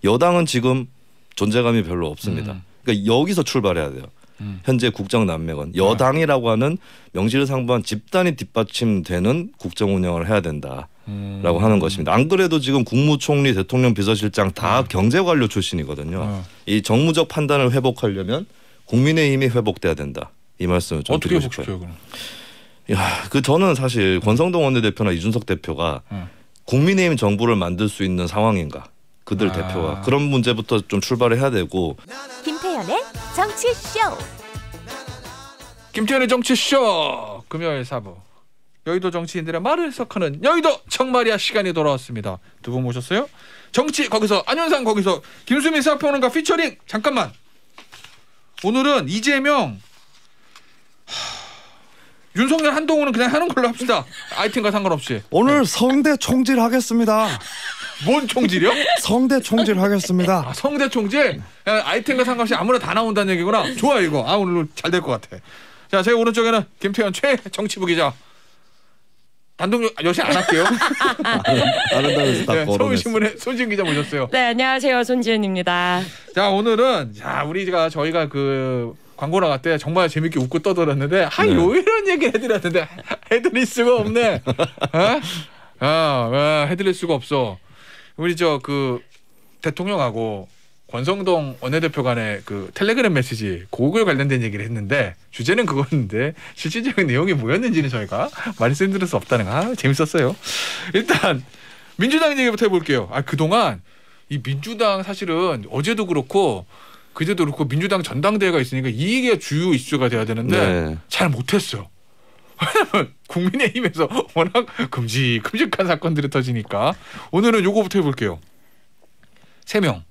여당은 지금 존재감이 별로 없습니다. 그러니까 여기서 출발해야 돼요. 현재 국정난맥은 여당이라고 하는 명실상부한 집단이 뒷받침되는 국정 운영을 해야 된다라고 하는 것입니다. 안 그래도 지금 국무총리, 대통령, 비서실장 다 경제관료 출신이거든요. 이 정무적 판단을 회복하려면 국민의힘이 회복돼야 된다. 이 말씀을 좀 어떻게 드리고 싶어요. 회복시켜요? 야, 저는 사실 권성동 원내대표나 이준석 대표가 국민의힘 정부를 만들 수 있는 상황인가? 그들 대표가 그런 문제부터 좀 출발해야 되고. 김태현의 정치쇼. 김태현의 정치쇼 금요일 4부. 여의도 정치인들의 말을 해석하는 여의도 정말이야 시간이 돌아왔습니다. 두 분 모셨어요. 정치 거기서 안윤상 거기서 김수민 시사평론가 피처링. 잠깐만. 오늘은 이재명 윤석열 한동훈은 그냥 하는 걸로 합시다. 아이템과 상관없이. 오늘 성대 총질하겠습니다. 뭔 총질이요? 성대 총질하겠습니다. 아, 성대 총질? 아이템과 상관없이 아무나 다 나온다는 얘기구나. 좋아 이거. 아 오늘 잘 될 것 같아. 자, 제 오른쪽에는 김태현 최정치부 기자. 단독 여신 안 할게요. 다른다면서 다 거론했어. 서울신문의 손지은 기자 모셨어요. 네, 안녕하세요. 손지은입니다. 자, 오늘은 저희가 그 광고 나갈 때 정말 재밌게 웃고 떠들었는데 이런 얘기 해드렸는데 해드릴 수가 없네. 해드릴 수가 없어. 우리 그 대통령하고 권성동 원내대표 간의 그 텔레그램 메시지 그거에 관련된 얘기를 했는데 주제는 그거였는데 실질적인 내용이 뭐였는지는 저희가 말씀드릴 수 없다는 거 재밌었어요. 일단 민주당 얘기부터 해볼게요. 그동안 이 민주당 사실은 어제도 그렇고 그제도 그렇고 민주당 전당대회가 있으니까 이 얘기가 주요 이슈가 돼야 되는데 잘 못했어요. 왜냐면 국민의힘에서 워낙 큼직한 사건들이 터지니까 오늘은 요거부터 해볼게요. 3명.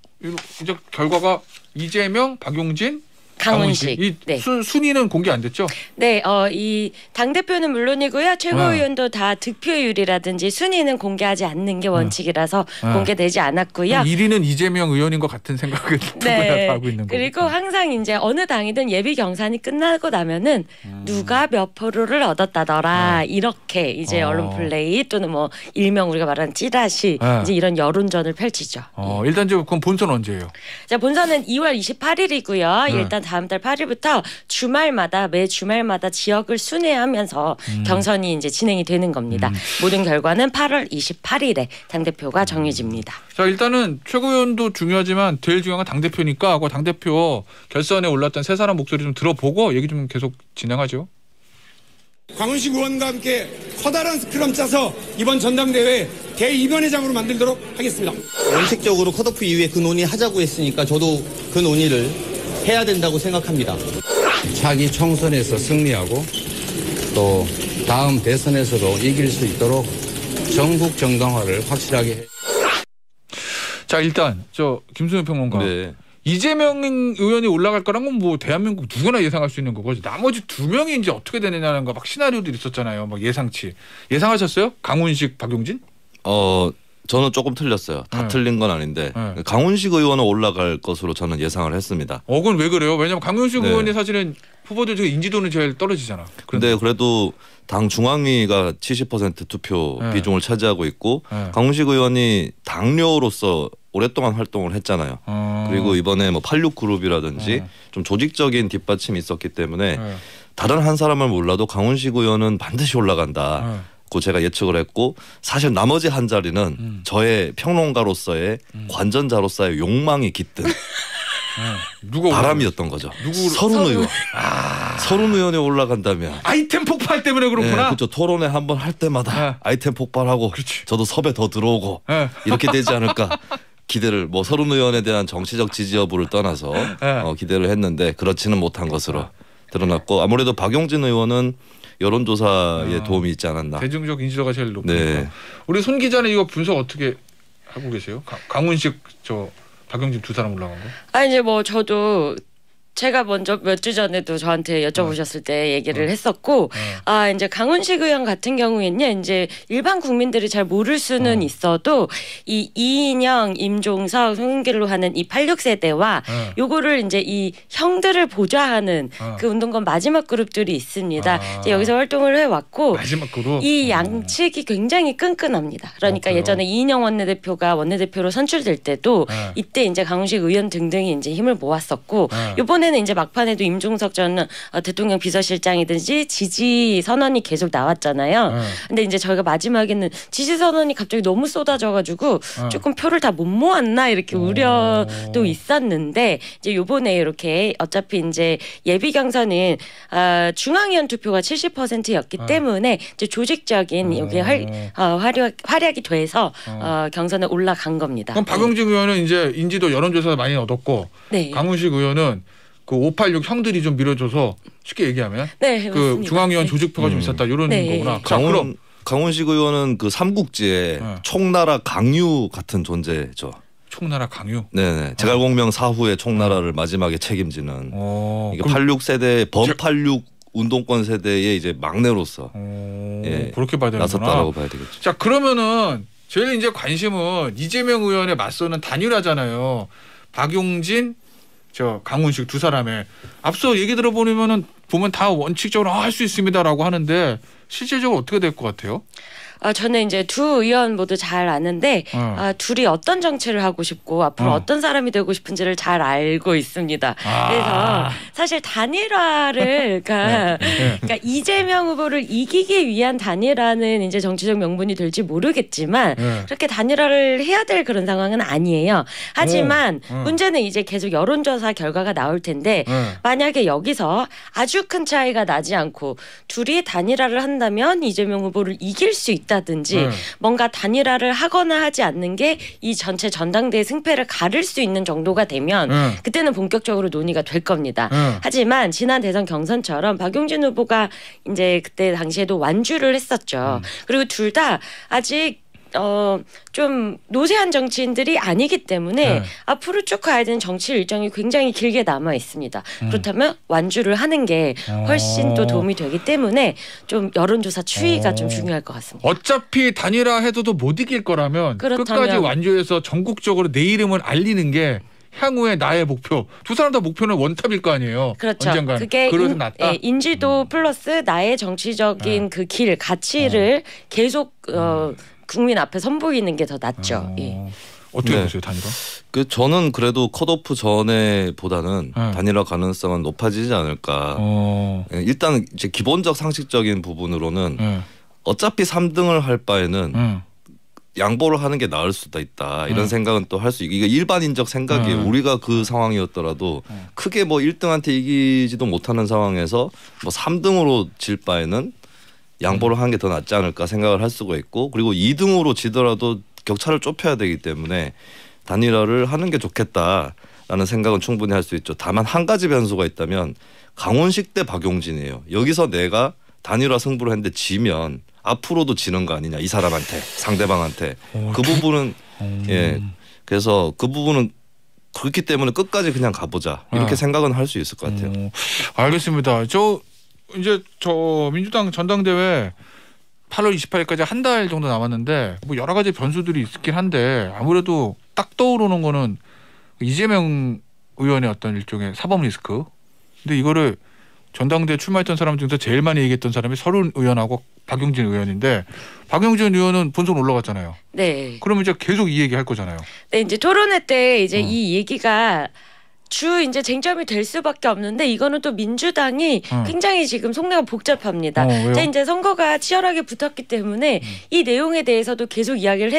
이제 결과가 이재명, 박용진, 강훈식. 이 네. 순위는 공개 안 됐죠? 네, 이 당대표는 물론이고요. 최고위원도 다 득표율이라든지 순위는 공개하지 않는 게 원칙이라서 공개되지 않았고요. 1위는 이재명 의원인 것 같은 생각을 네. 하고 있는 거고. 그리고 항상 이제 어느 당이든 예비 경선이 끝나고 나면은 누가 몇 표를 얻었다더라 이렇게 이제 언론 플레이 또는 뭐 일명 우리가 말하는 찌라시 이제 이런 여론전을 펼치죠. 일단 그럼 본선 언제예요? 자, 본선은 2월 28일이고요. 일단 다음 달 8일부터 매 주말마다 지역을 순회하면서 경선이 이제 진행이 되는 겁니다. 모든 결과는 8월 28일에 당대표가 정해집니다. 자, 일단은 최고위원도 중요하지만 제일 중요한 건 당대표니까 그 당대표 결선에 올랐던 세 사람 목소리 좀 들어보고 얘기 좀 계속 진행하죠. 강훈식 의원과 함께 커다란 스크럼 짜서 이번 전당대회 대이변회장으로 만들도록 하겠습니다. 원칙적으로 컷오프 이후에 그 논의하자고 했으니까 저도 그 논의를 해야 된다고 생각합니다. 차기 총선에서 승리하고 또 다음 대선에서도 이길 수 있도록 전국 정당화를 확실하게 해. 자, 일단 김수민 평론가. 네. 이재명 의원이 올라갈 거란 건 뭐 대한민국 누구나 예상할 수 있는 거고 나머지 2명이 이제 어떻게 되느냐는 거 막 시나리오들이 있었잖아요. 막 예상치. 예상하셨어요? 강훈식, 박용진? 저는 조금 틀렸어요. 다 틀린 건 아닌데 강훈식 의원은 올라갈 것으로 저는 예상을 했습니다. 그건 왜 그래요? 왜냐면 강훈식 의원이 사실은 후보들 중에 인지도는 제일 떨어지잖아. 그런데 그래도 당 중앙위가 70% 투표 비중을 차지하고 있고 강훈식 의원이 당뇨로서 오랫동안 활동을 했잖아요. 그리고 이번에 뭐 86그룹이라든지 좀 조직적인 뒷받침이 있었기 때문에 다른 한 사람을 몰라도 강훈식 의원은 반드시 올라간다. 고 제가 예측을 했고 사실 나머지 한 자리는 저의 평론가로서의 관전자로서의 욕망이 깃든 바람이었던 거죠. 서른 의원. 서른 의원이 올라간다면 아이템 폭발 때문에 그렇구나. 그렇죠. 토론회 한번 할 때마다 아이템 폭발하고 저도 섭외 더 들어오고 이렇게 되지 않을까 기대를 서른 의원에 대한 정치적 지지 여부를 떠나서 기대를 했는데 그렇지는 못한 것으로 드러났고 아무래도 박용진 의원은 여론조사에 도움이 있지 않았나. 대중적 인지도가 제일 높으니까. 네. 우리 손 기자는 이거 분석 어떻게 하고 계세요? 강훈식 박용진 두 사람 올라간 거? 이제 저도 제가 먼저 몇 주 전에도 저한테 여쭤보셨을 때 얘기를 했었고, 이제 강훈식 의원 같은 경우에는 이제 일반 국민들이 잘 모를 수는 있어도 이 이인영, 임종석, 송영길로 하는 이 86세대와 요거를 이제 이 형들을 보좌하는 그 운동권 마지막 그룹들이 있습니다. 이제 여기서 활동을 해왔고, 마지막 그룹 이 양측이 굉장히 끈끈합니다. 그러니까 예전에 이인영 원내대표가 원내대표로 선출될 때도 이때 이제 강훈식 의원 등등이 이제 힘을 모았었고, 이번에는 이제 막판에도 임종석 전 대통령 비서실장이든지 지지 선언이 계속 나왔잖아요. 근데 이제 저희가 마지막에는 지지 선언이 갑자기 너무 쏟아져가지고 조금 표를 다 못 모았나 이렇게 우려도 있었는데, 이제 요번에 이렇게 어차피 이제 예비 경선은 중앙위원 투표가 70%였기 때문에 이제 조직적인 여기 활약이 돼서 경선에 올라간 겁니다. 그럼 박용진 의원은 이제 인지도 여론조사 많이 얻었고, 네. 강훈식 의원은 그 586 형들이 좀 밀어줘서 쉽게 얘기하면 네, 그 맞습니다. 중앙위원 네. 조직표가 좀 있었다 이런 거구나. 강훈식 의원은 그 삼국지에 총나라 강유 같은 존재죠. 총나라 강유. 네네. 제갈공명 사후에 총나라를 마지막에 책임지는. 이게 86세대 범86 운동권 세대의 이제 막내로서 그렇게 봐야 되는구나. 나섰다라고 봐야 되겠죠. 자, 그러면은 제일 이제 관심은 이재명 의원에 맞서는 단일화잖아요. 박용진, 강훈식 두 사람의 앞서 얘기 들어보면은 보면 다 원칙적으로 할 수 있습니다라고 하는데 실질적으로 어떻게 될 것 같아요? 저는 이제 두 의원 모두 잘 아는데 둘이 어떤 정치를 하고 싶고 앞으로 어떤 사람이 되고 싶은지를 잘 알고 있습니다. 그래서 사실 단일화를 그러니까 이재명 후보를 이기기 위한 단일화는 이제 정치적 명분이 될지 모르겠지만 그렇게 단일화를 해야 될 그런 상황은 아니에요. 하지만 문제는 이제 계속 여론조사 결과가 나올 텐데 만약에 여기서 아주 큰 차이가 나지 않고 둘이 단일화를 한다면 이재명 후보를 이길 수 있다든지 뭔가 단일화를 하거나 하지 않는 게 이 전체 전당대회 승패를 가를 수 있는 정도가 되면 그때는 본격적으로 논의가 될 겁니다. 하지만 지난 대선 경선처럼 박용진 후보가 이제 그때 당시에도 완주를 했었죠. 그리고 둘 다 아직 좀 노세한 정치인들이 아니기 때문에 앞으로 쭉 가야 되는 정치 일정이 굉장히 길게 남아 있습니다. 그렇다면 완주를 하는 게 훨씬 또 도움이 되기 때문에 좀 여론조사 추이가 좀 중요할 것 같습니다. 어차피 단일화해도 못 이길 거라면 끝까지 완주해서 전국적으로 내 이름을 알리는 게 향후의 나의 목표. 두 사람 다 목표는 원탑일 거 아니에요. 그렇죠. 언젠간. 그게 그래서 낫다. 인지도 플러스 나의 정치적인 그 길, 가치를 계속 국민 앞에 선보이는 게 더 낫죠. 어떻게 보세요, 단일화? 저는 그래도 컷오프 전에보다는 단일화 가능성은 높아지지 않을까. 일단 이제 기본적 상식적인 부분으로는 어차피 3등을 할 바에는 양보를 하는 게 나을 수도 있다. 이런 생각은 또 할 수 있고, 이게 일반인적 생각이에요. 우리가 그 상황이었더라도 크게 뭐 1등한테 이기지도 못하는 상황에서 뭐 3등으로 질 바에는 양보를 하는 게 더 낫지 않을까 생각을 할 수가 있고, 그리고 2등으로 지더라도 격차를 좁혀야 되기 때문에 단일화를 하는 게 좋겠다라는 생각은 충분히 할 수 있죠. 다만 한 가지 변수가 있다면 강훈식 대 박용진이에요. 여기서 내가 단일화 승부를 했는데 지면 앞으로도 지는 거 아니냐, 이 사람한테, 상대방한테. 그 부분은 그래서 그 부분은 그렇기 때문에 끝까지 그냥 가보자 이렇게 생각은 할 수 있을 것 같아요. 알겠습니다. 이제 민주당 전당대회 8월 28일까지 한 달 정도 남았는데 뭐 여러 가지 변수들이 있긴 한데 아무래도 딱 떠오르는 거는 이재명 의원의 어떤 일종의 사법 리스크. 근데 이거를 전당대회 출마했던 사람 중에서 제일 많이 얘기했던 사람이 서른 의원하고 박용진 의원인데, 박용진 의원은 본선 올라갔잖아요. 네. 그러면 이제 계속 이 얘기 할 거잖아요. 네, 이제 토론회 때 이제 이 얘기가 이제 쟁점이 될 수밖에 없는데, 이거는 또 민주당이 굉장히 지금 속내가 복잡합니다. 이제 선거가 치열하게 붙었기 때문에 이 내용에 대해서도 계속 이야기를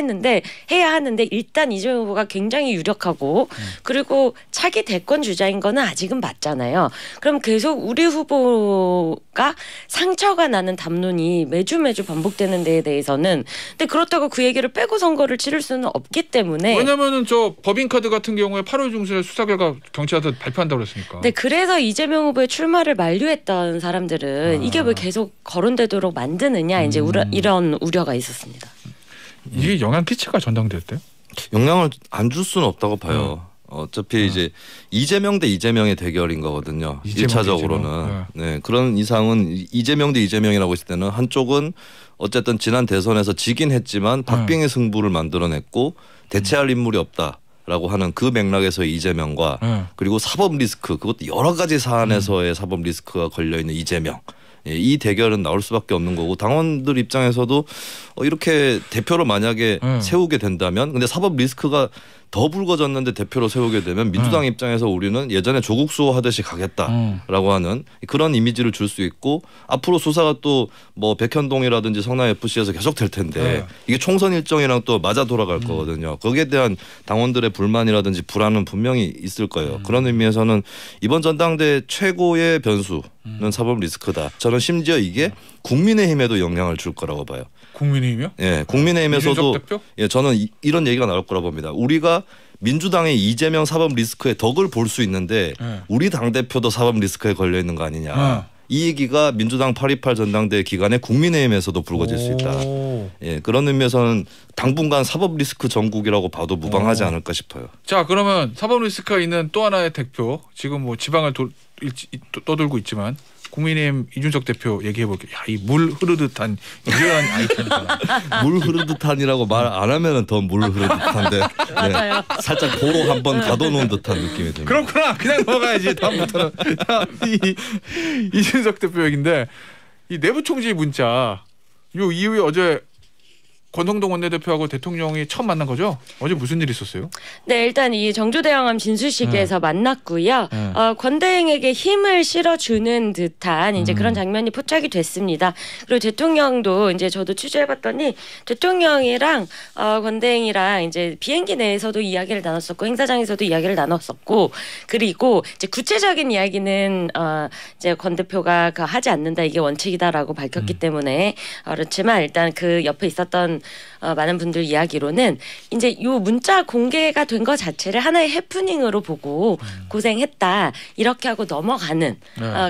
해야 하는데 일단 이재명 후보가 굉장히 유력하고 그리고 차기 대권 주자인 거는 아직은 맞잖아요. 그럼 계속 우리 후보가 상처가 나는 담론이 매주 반복되는 데에 대해서는, 근데 그렇다고 그 얘기를 빼고 선거를 치를 수는 없기 때문에. 왜냐면은 법인카드 같은 경우에 8월 중순에 수사 결과 경찰한테 발표한다고 그랬으니까. 네, 그래서 이재명 후보의 출마를 만류했던 사람들은 이게 왜 계속 거론되도록 만드느냐, 이제 이런 우려가 있었습니다. 이게 영향 끼칠까, 전당대회 때? 영향을 안 줄 수는 없다고 봐요. 어차피 이제 이재명 대 이재명의 대결인 거거든요. 1차적으로는. 네. 그런 이상은 이재명 대 이재명이라고 했을 때는 한쪽은 어쨌든 지난 대선에서 지긴 했지만 박빙의 승부를 만들어냈고 대체할 인물이 없다라고 하는 그 맥락에서의 이재명과 그리고 사법 리스크 그것도 여러 가지 사안에서의 사법 리스크가 걸려있는 이재명. 이 대결은 나올 수밖에 없는 거고 당원들 입장에서도 이렇게 대표로 만약에 세우게 된다면 근데 사법 리스크가 더 불거졌는데 대표로 세우게 되면 민주당 입장에서 우리는 예전에 조국 수호 하듯이 가겠다라고 하는 그런 이미지를 줄 수 있고 앞으로 수사가 또 뭐 백현동이라든지 성남FC에서 계속 될 텐데 이게 총선 일정이랑 또 맞아 돌아갈 거거든요. 거기에 대한 당원들의 불만이라든지 불안은 분명히 있을 거예요. 그런 의미에서는 이번 전당대 최고의 변수는 사법 리스크다. 저는 심지어 이게 국민의힘에도 영향을 줄 거라고 봐요. 국민의힘이요? 예, 국민의힘에서도 예, 저는 이런 얘기가 나올 거라 봅니다. 우리가 민주당의 이재명 사법 리스크의 덕을 볼 수 있는데 우리 당 대표도 사법 리스크에 걸려 있는 거 아니냐. 이 얘기가 민주당 8.28 전당대 기간에 국민의힘에서도 불거질 수 있다. 예, 그런 의미에서는 당분간 사법 리스크 전국이라고 봐도 무방하지 않을까 싶어요. 자, 그러면 사법 리스크가 있는 또 하나의 대표 지금 뭐 지방을 떠돌고 있지만. 국민의힘 이준석 대표 얘기해 볼게요. 야, 이 물 흐르듯한 이러한 아이템이잖아. 물 흐르듯한이라고 말 안 하면은 더 물 흐르듯한데 네, 살짝 도로 한번 가둬놓은 듯한 느낌이 듭니다. 그렇구나. 그냥 넘어가야지. 다음부터는 이준석 대표 얘기인데 이 내부 총질 문자 요 이후에 어제 권성동 원내대표하고 대통령이 처음 만난 거죠? 어제 무슨 일이 있었어요? 네, 일단 이 정조대왕암 진수식에서 만났고요. 권대행에게 힘을 실어주는 듯한 이제 그런 장면이 포착이 됐습니다. 그리고 대통령도 이제 저도 취재해봤더니 대통령이랑 권대행이랑 이제 비행기 내에서도 이야기를 나눴었고 행사장에서도 이야기를 나눴었고 그리고 이제 구체적인 이야기는 이제 권 대표가 하지 않는다 이게 원칙이다라고 밝혔기 때문에 그렇지만 일단 그 옆에 있었던 많은 분들 이야기로는 이제 요 문자 공개가 된 것 자체를 하나의 해프닝으로 보고 고생했다 이렇게 하고 넘어가는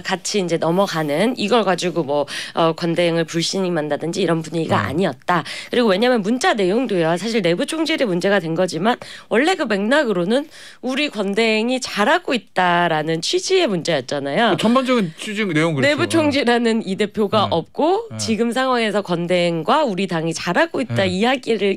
같이 이제 넘어가는 이걸 가지고 뭐 권대행을 불신임한다든지 이런 분위기가 아니었다. 그리고 왜냐하면 문자 내용도요 사실 내부 총질이 문제가 된 거지만 원래 그 맥락으로는 우리 권대행이 잘하고 있다라는 취지의 문제였잖아요. 전반적인 취지 내용 그렇죠. 내부 총질하는 이 대표가 없고 지금 상황에서 권대행과 우리 당이 잘하고 있다 이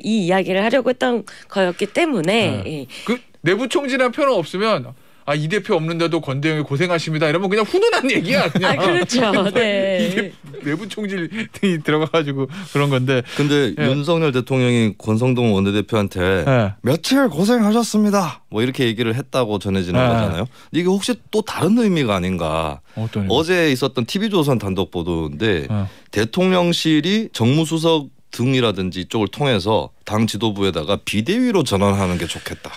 이야기를 하려고 했던 거였기 때문에 그 내부 총질한 표현 없으면 이 대표 없는데도 권대행이 고생하십니다 이러면 그냥 훈훈한 얘기야 그냥. 그렇죠. 네. 내부 총질이 들어가가지고 그런 건데. 근데 윤석열 대통령이 권성동 원내대표한테 며칠 고생하셨습니다. 뭐 이렇게 얘기를 했다고 전해지는 거잖아요. 이게 혹시 또 다른 의미가 아닌가. 어제 있었던 TV조선 단독 보도인데 대통령실이 정무수석 등이라든지 이쪽을 통해서 당 지도부에다가 비대위로 전환하는 게 좋겠다.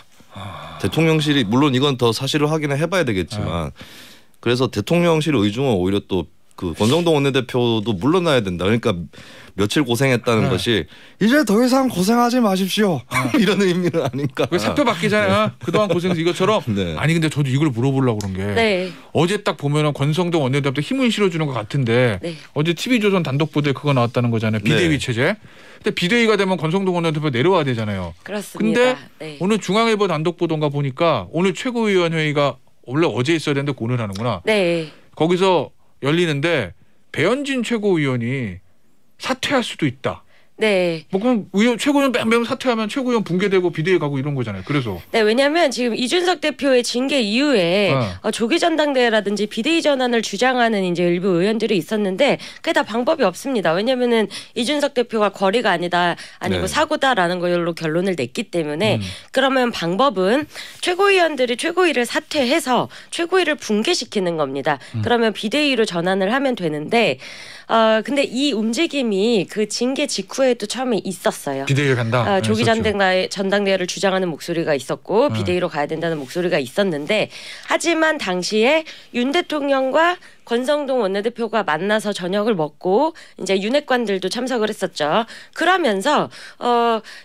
대통령실이 물론 이건 더 사실을 확인을 해봐야 되겠지만 그래서 대통령실 의중은 오히려 또 그 권성동 원내대표도 물러나야 된다. 그러니까 며칠 고생했다는 것이 이제 더 이상 고생하지 마십시오. 이런 의미는 아닌가. 사표 받기잖아요. 그동안 고생해서 이것처럼. 네. 아니 근데 저도 이걸 물어보려고 그런 게 어제 딱 보면은 권성동 원내대표 힘을 실어주는 것 같은데 어제 TV조선 단독 보도에 그거 나왔다는 거잖아요. 비대위 체제. 근데 비대위가 되면 권성동 원내대표 내려와야 되잖아요. 그렇습니다. 근데 오늘 중앙일보 단독 보도인가 보니까 오늘 최고위원 회의가 원래 어제 있어야 되는데 오늘 하는구나. 네. 거기서 열리는데 배현진 최고위원이 사퇴할 수도 있다. 네. 뭐 그럼 최고위원 뺑뺑 사퇴하면 최고위원 붕괴되고 비대위 가고 이런 거잖아요. 그래서. 네, 왜냐하면 지금 이준석 대표의 징계 이후에 조기 전당대회라든지 비대위 전환을 주장하는 이제 일부 의원들이 있었는데 그게 다 방법이 없습니다. 왜냐하면은 이준석 대표가 거리가 아니고 사고다라는 걸로 결론을 냈기 때문에 그러면 방법은 최고위원들이 최고위를 사퇴해서 최고위를 붕괴시키는 겁니다. 그러면 비대위로 전환을 하면 되는데. 근데 이 움직임이 그 징계 직후에도 처음에 있었어요. 비대위에 간다. 조기 전당대회를 주장하는 목소리가 있었고 비대위로 가야 된다는 목소리가 있었는데 하지만 당시에 윤 대통령과 권성동 원내대표가 만나서 저녁을 먹고 이제 윤핵관들도 참석을 했었죠. 그러면서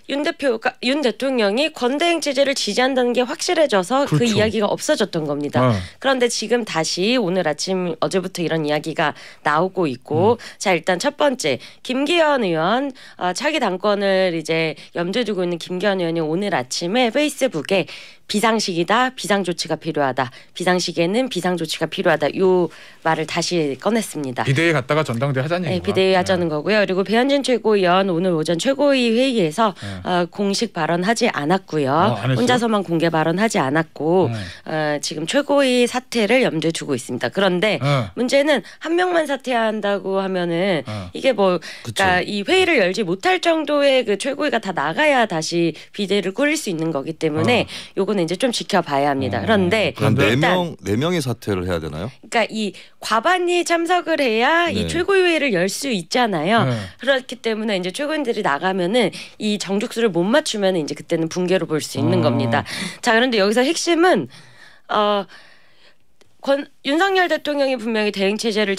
윤 대통령이 권대행 체제를 지지한다는 게 확실해져서 그 이야기가 없어졌던 겁니다. 그런데 지금 다시 오늘 아침 어제부터 이런 이야기가 나오고 있고 자 일단 첫 번째 김기현 의원 차기 당권을 이제 염두에 두고 있는 김기현 의원이 오늘 아침에 페이스북에 비상시기다. 비상조치가 필요하다. 비상시기에는 비상조치가 필요하다. 요 말을 다시 꺼냈습니다. 비대위 갔다가 전당대 하자는 얘기가. 네, 비대위 하자는 거고요. 그리고 배현진 최고위원 오늘 오전 최고위 회의에서 공식 발언하지 않았고요. 혼자서만 공개 발언하지 않았고 지금 최고위 사퇴를 염두에 두고 있습니다. 그런데 문제는 한 명만 사퇴한다고 하면은 이게 뭐 그러니까 이 회의를 열지 못할 정도의 그 최고위가 다 나가야 다시 비대위를 꾸릴 수 있는 거기 때문에 요거는 이제 좀 지켜봐야 합니다. 그런데 네 명이 사퇴를 해야 되나요? 그러니까 이 과반이 참석을 해야 이 최고위회를 열 수 있잖아요. 그렇기 때문에 이제 최고위원들이 나가면은 이 정족수를 못 맞추면 이제 그때는 붕괴로 볼 수 있는 겁니다. 자, 그런데 여기서 핵심은 윤석열 대통령이 분명히 대응 체제를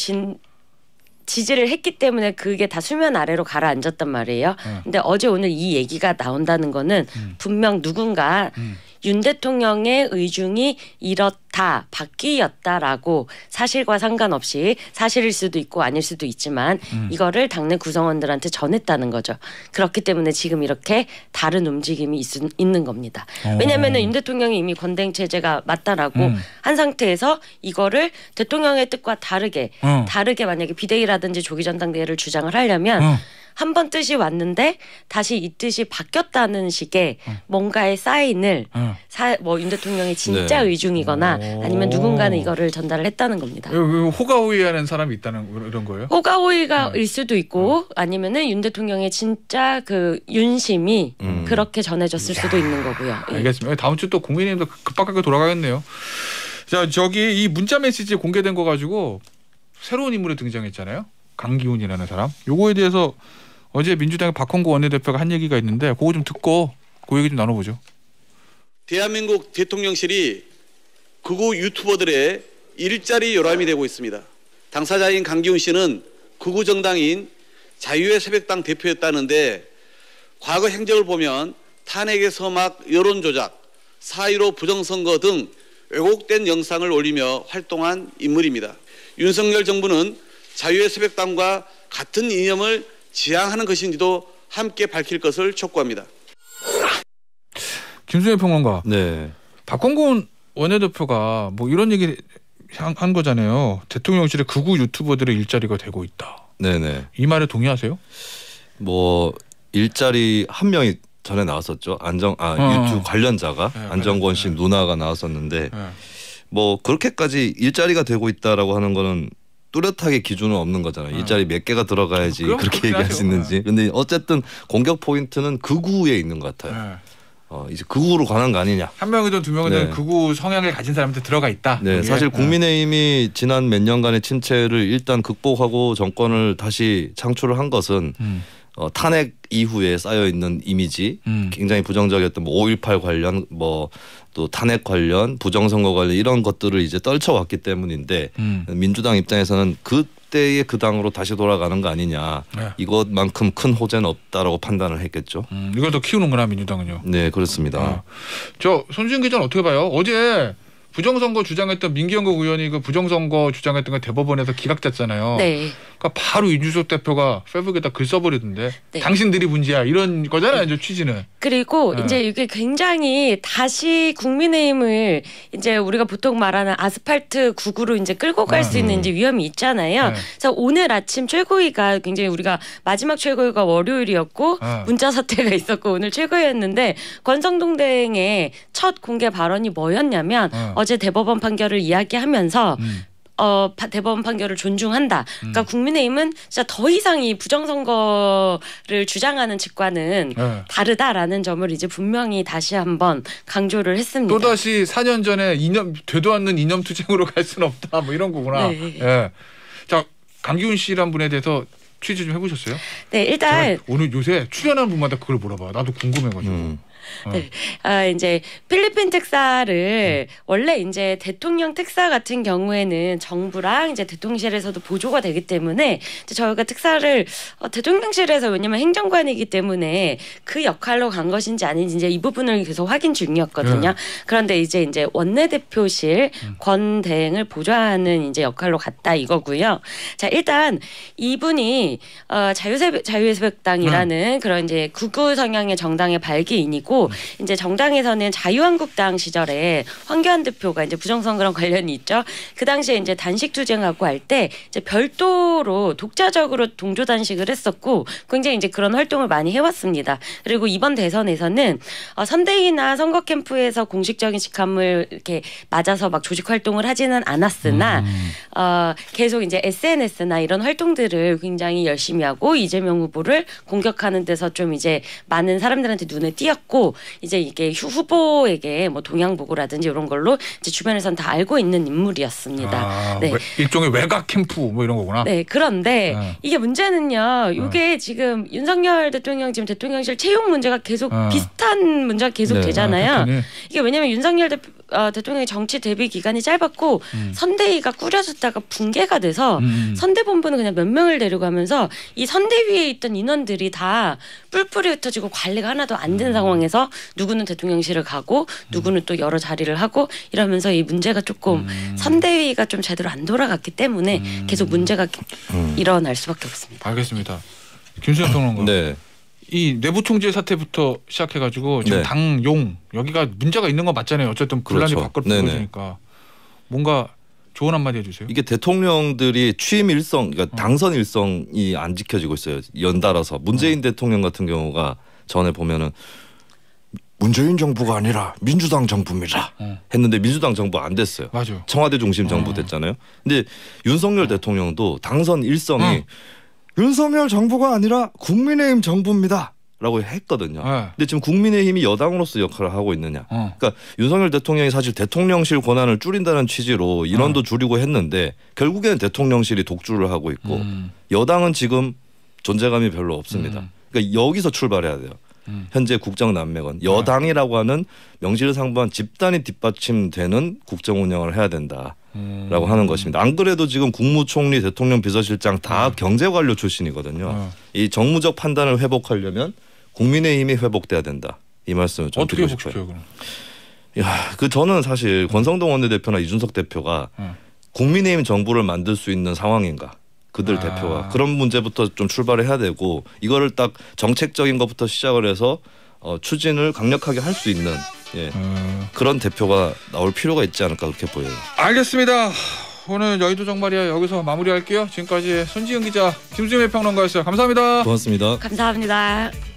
지지를 했기 때문에 그게 다 수면 아래로 가라앉았단 말이에요. 근데 어제 오늘 이 얘기가 나온다는 거는 분명 누군가 윤 대통령의 의중이 이렇다, 바뀌었다라고 사실과 상관없이 사실일 수도 있고 아닐 수도 있지만 이거를 당내 구성원들한테 전했다는 거죠. 그렇기 때문에 지금 이렇게 다른 움직임이 있는 겁니다. 왜냐하면 윤 대통령이 이미 권대행 체제가 맞다라고 한 상태에서 이거를 대통령의 뜻과 다르게 만약에 비대위라든지 조기전당대회를 주장을 하려면 한 번 뜻이 왔는데 다시 이 뜻이 바뀌었다는 식의 뭔가의 사인을 뭐 윤 대통령의 진짜 의중이거나 아니면 누군가는 이거를 전달을 했다는 겁니다. 호가호위하는 사람이 있다는 이런 거예요? 호가호위가일 수도 있고 아니면은 윤 대통령의 진짜 그 윤심이 그렇게 전해졌을 수도 있는 거고요. 알겠습니다. 다음 주 또 국민의힘도 급박하게 돌아가겠네요. 자, 저기 이 문자 메시지 공개된 거 가지고 새로운 인물이 등장했잖아요. 강기훈이라는 사람. 요거에 대해서 어제 민주당의 박홍구 원내대표가 한 얘기가 있는데 그거 좀 듣고 그 얘기 좀 나눠보죠. 대한민국 대통령실이 극우 유튜버들의 일자리 요람이 되고 있습니다. 당사자인 강기훈 씨는 극우 정당인 자유의 새벽당 대표였다는데 과거 행적을 보면 탄핵의 서막 여론조작, 4.15 부정선거 등 왜곡된 영상을 올리며 활동한 인물입니다. 윤석열 정부는 자유의 새벽당과 같은 이념을 지향하는 것인지도 함께 밝힐 것을 촉구합니다. 김수현 평론가. 네. 박홍근 원내대표가 뭐 이런 얘기 한 거잖아요. 대통령실에 극우 유튜버들의 일자리가 되고 있다. 네네. 이 말에 동의하세요? 뭐 일자리 한 명이 전에 나왔었죠. 유튜브 관련자가 안정권 씨 누나가 나왔었는데 뭐 그렇게까지 일자리가 되고 있다라고 하는 거는 뚜렷하게 기준은 없는 거잖아요. 일자리 몇 개가 들어가야지 그렇게 얘기할 수 있는지. 근데 어쨌든 공격 포인트는 극우에 있는 것 같아요. 이제 극우로 관한 거 아니냐. 한 명이든 두 명이든 극우 성향을 가진 사람한테 들어가 있다. 네, 사실 국민의힘이 지난 몇 년간의 침체를 일단 극복하고 정권을 다시 창출을 한 것은 탄핵 이후에 쌓여 있는 이미지, 굉장히 부정적이었던 뭐 5.18 관련, 뭐 또 탄핵 관련, 부정선거 관련 이런 것들을 이제 떨쳐왔기 때문인데 민주당 입장에서는 그때의 그 당으로 다시 돌아가는 거 아니냐. 이것만큼 큰 호재는 없다라고 판단을 했겠죠. 이걸 더 키우는구나 민주당은요. 네, 그렇습니다. 저 손주영 기자는 어떻게 봐요? 어제 부정선거 주장했던 민기현국 의원이 그 부정선거 주장했던 거 대법원에서 기각됐잖아요. 네. 그러니까 바로 이준석 대표가 페이스북에다 글 써버리던데 당신들이 문제야 이런 거잖아요. 이제 취지는. 그리고 이제 이게 굉장히 다시 국민의힘을 이제 우리가 보통 말하는 아스팔트 국으로 이제 끌고 갈 수 있는 이제 위험이 있잖아요. 그래서 오늘 아침 최고위가 굉장히 우리가 마지막 최고위가 월요일이었고 문자 사태가 있었고 오늘 최고위였는데 권성동 대행의 첫 공개 발언이 뭐였냐면 어제 대법원 판결을 이야기하면서 대법원 판결을 존중한다. 그러니까 국민의힘은 진짜 더 이상 이 부정선거를 주장하는 측과는 다르다라는 점을 이제 분명히 다시 한번 강조를 했습니다. 또다시 4년 전에 되도 않는 이념투쟁으로 갈 수는 없다. 뭐 이런 거구나. 네. 예. 자, 강기훈 씨란 분에 대해서 취재 좀 해보셨어요? 네, 일단 오늘 요새 출연하는 분마다 그걸 물어봐요. 나도 궁금해가지고. 네. 이제 필리핀 특사를 원래 이제 대통령 특사 같은 경우에는 정부랑 이제 대통령실에서도 보조가 되기 때문에 이제 저희가 특사를 대통령실에서 왜냐면 행정관이기 때문에 그 역할로 간 것인지 아닌지 이제 이 부분을 계속 확인 중이었거든요. 그런데 이제 원내대표실 권 대행을 보좌하는 이제 역할로 갔다 이거고요. 자, 일단 이분이 자유의 새벽당이라는 그런 이제 극우 성향의 정당의 발기인이고 있고 이제 정당에서는 자유한국당 시절에 황교안 대표가 이제 부정선거랑 관련이 있죠. 그 당시에 이제 단식 투쟁하고 할 때 이제 별도로 독자적으로 동조 단식을 했었고 굉장히 이제 그런 활동을 많이 해왔습니다. 그리고 이번 대선에서는 선대위나 선거 캠프에서 공식적인 직함을 이렇게 맞아서 막 조직 활동을 하지는 않았으나 계속 이제 SNS나 이런 활동들을 굉장히 열심히 하고 이재명 후보를 공격하는 데서 좀 이제 많은 사람들한테 눈에 띄었고 이제 이게 후보에게 뭐 동향 보고라든지 이런 걸로 이제 주변에서는 다 알고 있는 인물이었습니다. 네. 일종의 외곽 캠프 뭐 이런 거구나. 네, 그런데 이게 문제는요. 이게 지금 윤석열 대통령 지금 대통령실 채용 문제가 계속 비슷한 문제가 계속 되잖아요. 이게 왜냐하면 윤석열 대통령의 정치 대비 기간이 짧았고 선대위가 꾸려졌다가 붕괴가 돼서 선대본부는 그냥 몇 명을 데려가면서 이 선대위에 있던 인원들이 다 뿔뿔이 흩어지고 관리가 하나도 안 된 상황에서 누구는 대통령실을 가고 누구는 또 여러 자리를 하고 이러면서 이 문제가 조금 선대위가 좀 제대로 안 돌아갔기 때문에 계속 문제가 일어날 수밖에 없습니다. 알겠습니다. 김수현 평론가. 네. 이 내부 총재 사태부터 시작해가지고 지금 네. 당용 여기가 문제가 있는 거 맞잖아요. 어쨌든 분란이 그렇죠. 밖으로 들어오니까 뭔가 조언 한마디 해주세요. 이게 대통령들이 취임 일성, 그러니까 당선 일성이 안 지켜지고 있어요. 연달아서 문재인 대통령 같은 경우가 전에 보면은 문재인 정부가 아니라 민주당 정부입니다. 했는데 민주당 정부 안 됐어요. 맞아. 청와대 중심 정부 됐잖아요. 근데 윤석열 대통령도 당선 일성이 윤석열 정부가 아니라 국민의힘 정부입니다. 라고 했거든요. 근데 지금 국민의힘이 여당으로서 역할을 하고 있느냐. 그러니까 윤석열 대통령이 사실 대통령실 권한을 줄인다는 취지로 인원도 줄이고 했는데 결국에는 대통령실이 독주를 하고 있고 여당은 지금 존재감이 별로 없습니다. 그러니까 여기서 출발해야 돼요. 현재 국정난맥은 여당이라고 하는 명실상부한 집단이 뒷받침되는 국정 운영을 해야 된다라고 하는 것입니다. 안 그래도 지금 국무총리, 대통령 비서실장 다 경제관료 출신이거든요. 이 정무적 판단을 회복하려면 국민의힘이 회복돼야 된다. 이 말씀을 좀 어떻게 드리고 싶어요. 그럼? 저는 사실 권성동 원내대표나 이준석 대표가 국민의힘 정부를 만들 수 있는 상황인가. 그들 대표가 그런 문제부터 좀 출발을 해야 되고 이거를 딱 정책적인 것부터 시작을 해서 추진을 강력하게 할 수 있는 그런 대표가 나올 필요가 있지 않을까 그렇게 보여요. 알겠습니다. 오늘 여의도 정말이야 여기서 마무리할게요. 지금까지 손지은 기자, 김수현 평론가였어요. 감사합니다. 고맙습니다. 감사합니다.